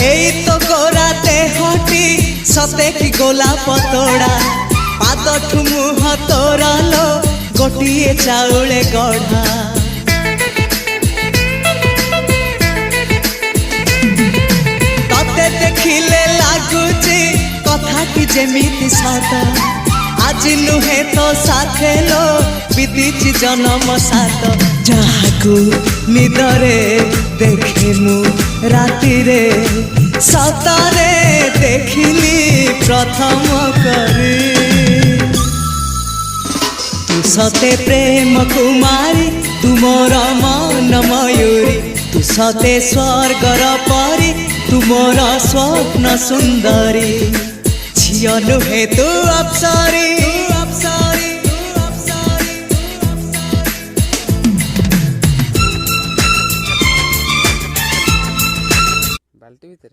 এই তো গোরাতে হটি সতে কি গোলাপ তোড়া পাদঠু মুহ তোরালো গোটিয়ে চাউলে গড়া ততে দেখিলে লাগুছি কথাটি যেমিতি সত আজি নুহে তো সাথে লো বিতিছি জনম সাত যাহাকু নিদরে দেখে মু রাতিরে সতরে দেখিলি প্রথম করে তু সতে প্রেম কুমারী তুমর মন ময়ূরী তু সতে স্বর্গর পরি তুমর স্বপ্ন সুন্দরী ঝিও নুহে তু অপ্সরী বালতি ভিতরে